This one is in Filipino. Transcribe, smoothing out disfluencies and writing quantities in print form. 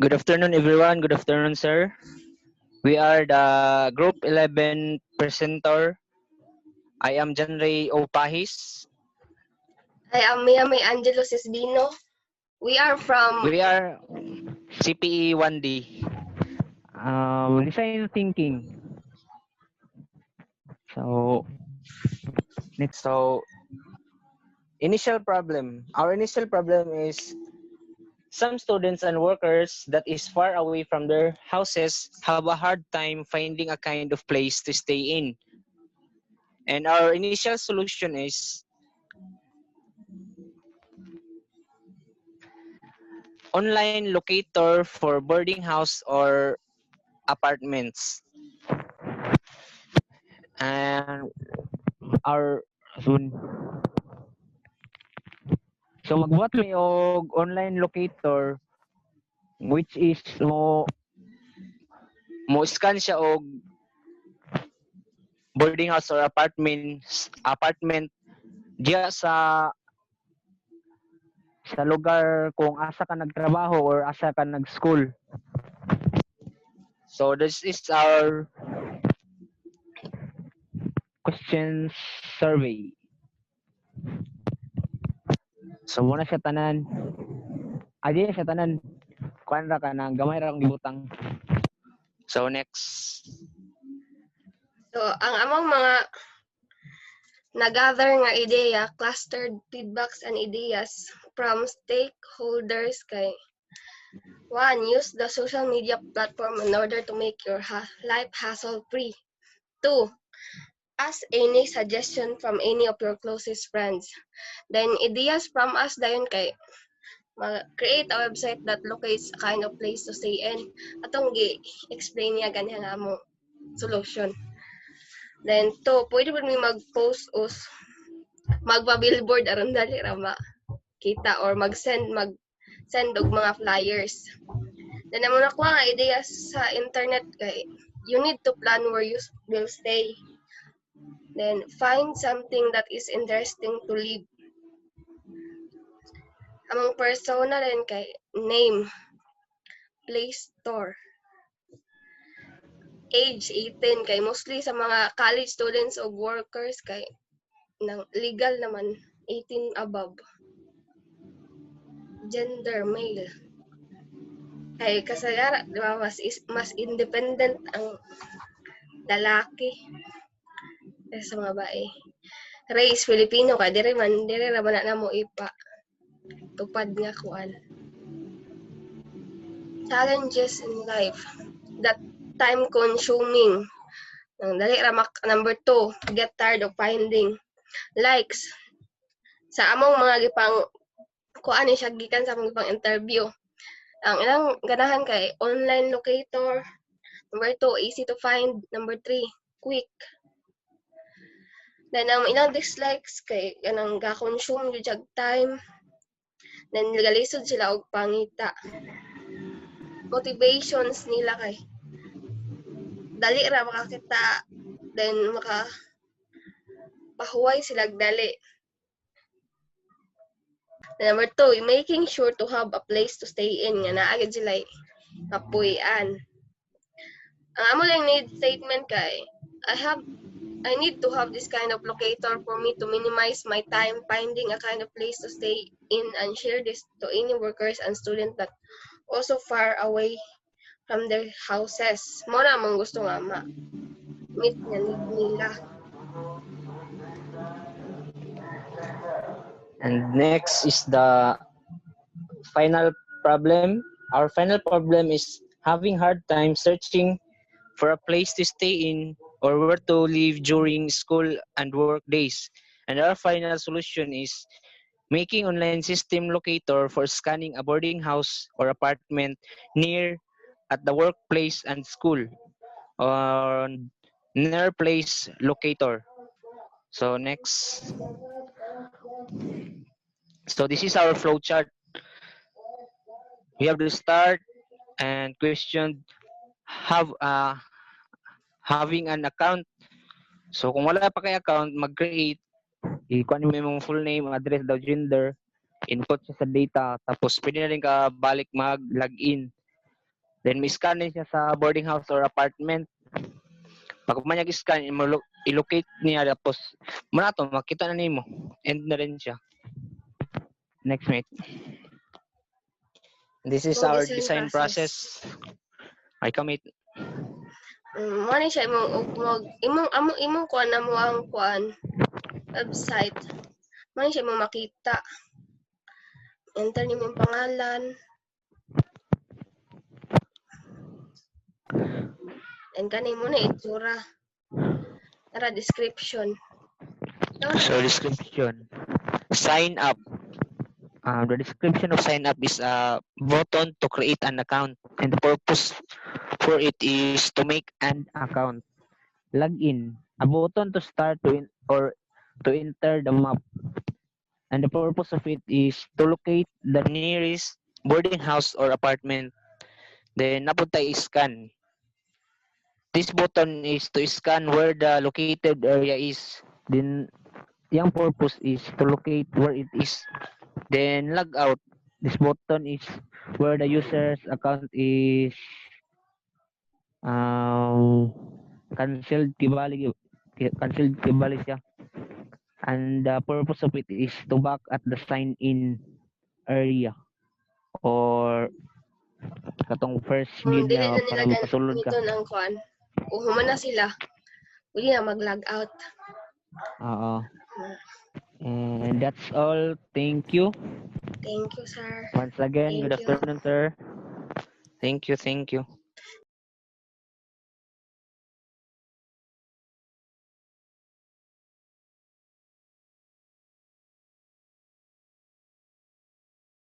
Good afternoon, everyone. Good afternoon, sir. We are the Group 11 presenter. I am John Ray Opahis. I am Miami Angelo Sisbino. We are from We are CPE 1D. Design thinking. So, next. So, initial problem. Our initial problem is some students and workers that is far away from their houses have a hard time finding a kind of place to stay in. And our initial solution is online locator for boarding house or apartments. And our soon. So magbuhat mi og online locator which is mo scan siya og boarding house or apartment diya sa lugar kung asa ka nagtrabaho or asa ka nag-school. So this is our questions survey. So muna siya tanan. Adi siya tanan. Kuan ra ka nang gamay ra kong gibutang. So next. ang among mga nagather nga ideya, clustered feedbacks and ideas from stakeholders kay 1. Use the social media platform in order to make your life hassle-free. 2. Ask any suggestion from any of your closest friends. Then ideas from us dayon kay create a website that locates a kind of place to stay in. Atong gi-explain niya ganyan nga mo solution. Then, pwede ba may mag-post o magpa-billboard aron dali ra makita or mag-send og mga flyers. Then, naman ako nga ideas sa internet kay you need to plan where you will stay. Then, find something that is interesting to live. Among persona rin kay name, place, store. Age 18 kay mostly sa mga college students o workers kay nang legal naman 18 above. Gender male. Kay kasagara, di ba, mas independent ang lalaki kaysa sa mga babae. Race Filipino kay dire man na mo ipa tupad nga kuan. Challenges in life. That time consuming. Dali ra number 2, get tired of finding likes. Sa among mga gipang kuan ni siya gikan sa among gipang interview. Ang ilang ganahan kay online locator. Number 2, easy to find. Number 3, quick. Then ang ilang dislikes kay kanang ga-consume gyud time. Then legalisod sila og pangita. Motivations nila kay dali ra makakita, then pahuway sila dali. Number 2, making sure to have a place to stay in nga naa gyud sila kapuy-an. Ang amo lang need statement kay I need to have this kind of locator for me to minimize my time finding a kind of place to stay in and share this to any workers and students that also far away from their houses. Mo na mong gusto nga meet nga need nila. And next is the final problem. Our final problem is having hard time searching for a place to stay in or where to live during school and work days. And our final solution is making online system locator for scanning a boarding house or apartment near at the workplace and school or near place locator. So next. So this is our flow chart. We have to start and question having an account. So kung wala pa kay account, mag-create. I-kuha mo yung full name, address, gender, input sa data, tapos pwede na rin ka balik mag-login. Then mi-scan din siya sa boarding house or apartment. Pag man scan, i-locate niya tapos muna to makita na nimo. End na rin siya. Next mate. This is Imong our design process. Ay kamit. Mo ni siya imong kuan na mo ang kuan website. Mo ni siya mo makita. Enter nimo yung pangalan. And kani mo na itsura. Tara description. So description. Sign up. The description of sign up is a button to create an account, and the purpose for it is to make an account. Login, a button to start or to enter the map, and the purpose of it is to locate the nearest boarding house or apartment. Then napunta is scan. This button is to scan where the located area is. Then yung purpose is to locate where it is. Then log out. This button is where the user's account is cancelled kibali siya. And the purpose of it is to back at the sign in area or katong first gig Dili na na nila para magpasulod ka. gamiton ang kuan. Kung human na sila, pwede na mag-log out. Oo. And that's all. Thank you. Thank you, sir. Once again, Thank good you. afternoon, sir. Thank you.